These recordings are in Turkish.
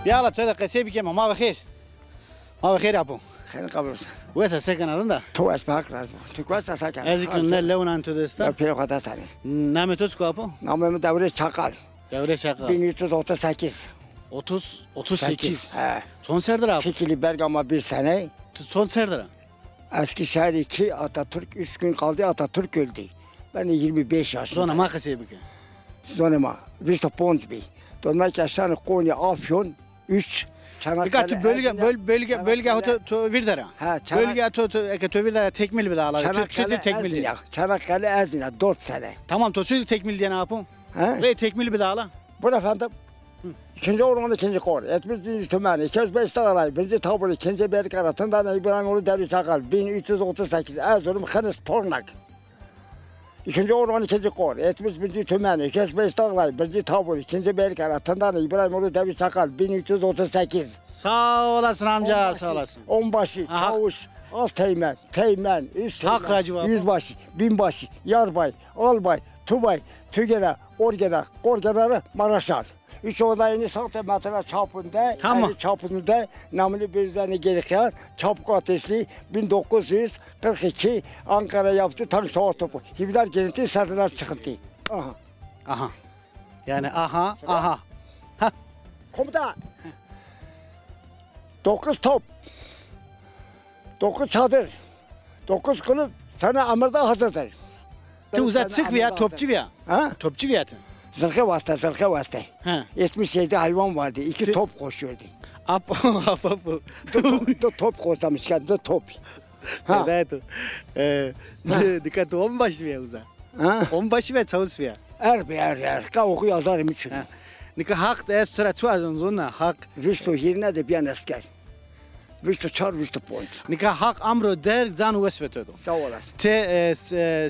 يلا ترى قسيبي كم ما بخير ما بخير أبو خير قبلس وين ساكن أرندا تو أسباق لازم تقول ساكن أذكر نل لون أنتو دستا بيرو قطع ثاني نام توسكو أبو نعم دورة شغال devre şaka 1338 38 son serdir abi Çekili Bergama bir sene son serdir Eskişehir 2 Atatürk 3 gün kaldı Atatürk öldü ben de 25 yaşındayım sonra ma kasıbı ki sonra ma bir de Ponzbi Dönmek yaşlarını Konya Afyon 3 Çanakkale bölge to virdara bölge to virdara tekmil bir dağlar süzü tekmil diye Çanakkale Ezine 4 sene tamam to süzü tekmil diye ne yapın re tekmil bir dağlar bu efendim İkinci orman ikinci kor. Etmiş bir tümen. 205 dağlar. Birinci tabur. İkinci Berkara. Tından İbrahimoğlu Devri Çakal. 1338. Erzurum Kınıs Pornak. İkinci orman ikinci kor. Etmiş bir tümen. 205 dağlar. Birinci tabur. İkinci Berkara. Tından İbrahimoğlu Devri Çakal. 1338. Sağ olasın amca sağ olasın. Onbaşı, çavuş, az teğmen, üst teğmen, yüzbaşı, binbaşı, yarbay, albay, tubay, tügene, orgene, korgenarı, maraşal. Üç odayını sağ metre çapında, tamam. Çapında namlı bir üzerine gelirken çapık ateşli 1942 Ankara yaptı tank savaş topu. Hibler gelinti serdiler çıkıntı. Aha. Yani aha. Ha. Komutan. 9 top. 9 çadır. 9 kulüp sana emirde hazırdır. Te uzat sık veya topçu veya. Ha? Topçu veya. Zırhı vasıta. 77 hayvan vardı. 2 top koşuyordu. Apo. Top koşamışken de top. Ha. Evet. Dikkat onbaşı veya uza. Onbaşı veya çavuş veya. Er. Kavuku yazarım için. Nika hak da estra çuazın zonna hak. Visto yerine de bir asker. Visto çar visto point. Nika hak amro der zan vesvetodo. Sağ olasın. Te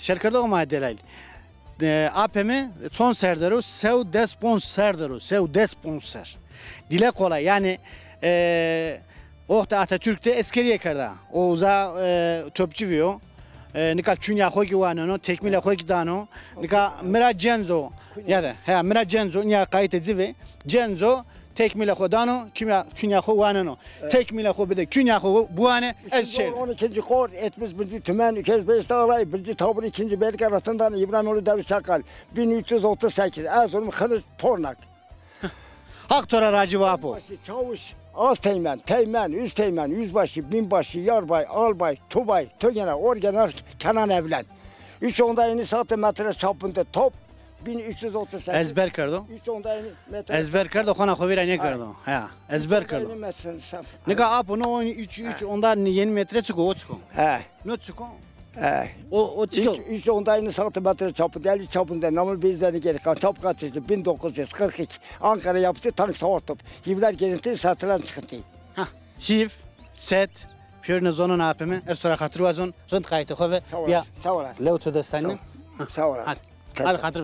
şirkette olmaya delal. APM son serdaru sev desponsor. Dile kolay yani Atatürk'te askeriye karda. O uza topçu viyo. Nika künya koyki vanono tekmile koyki dano. Nika mira cenzo. Ya da mira cenzo niya kayıt edivi. Cenzo tekmile kodano künya ko vanono. Tekmile ko bide künya ko buane ezşer. 12. kor etmiş birinci tümen 205 dağlar birinci tabur ikinci Berk arasından İbrahimoğlu Devri Çakal 1338 Erzurum Kınıs Pornak. Hak tora racı vapo. Çavuş az teğmen, üst teğmen, yüzbaşı, binbaşı, yarbay, albay, tubay, tügene, orgener, Kenan Evlen. 3 onda yeni saat metre çapında top 1338. Ezber kardo. 3 onda yeni metre. Ezber kardo khana khovira ne kardo. Ha, ezber kardo. Nika apo no 3 onda yeni metre çıko. He. Ne çıko? O çıkıyor. 3 onda yeni saat metre çapında 50 çapında namıl bizden geri kan top kaçtı 1942 Ankara yaptı tank savaş top. Hivler gelinti satılan çıktı. Ha. Hiv, set, pürne zonun apemi, estora hatırvazon, rınt kayıtı khove. Sağ olasın. Leo to the sun. Sağ olasın. Hadi hatır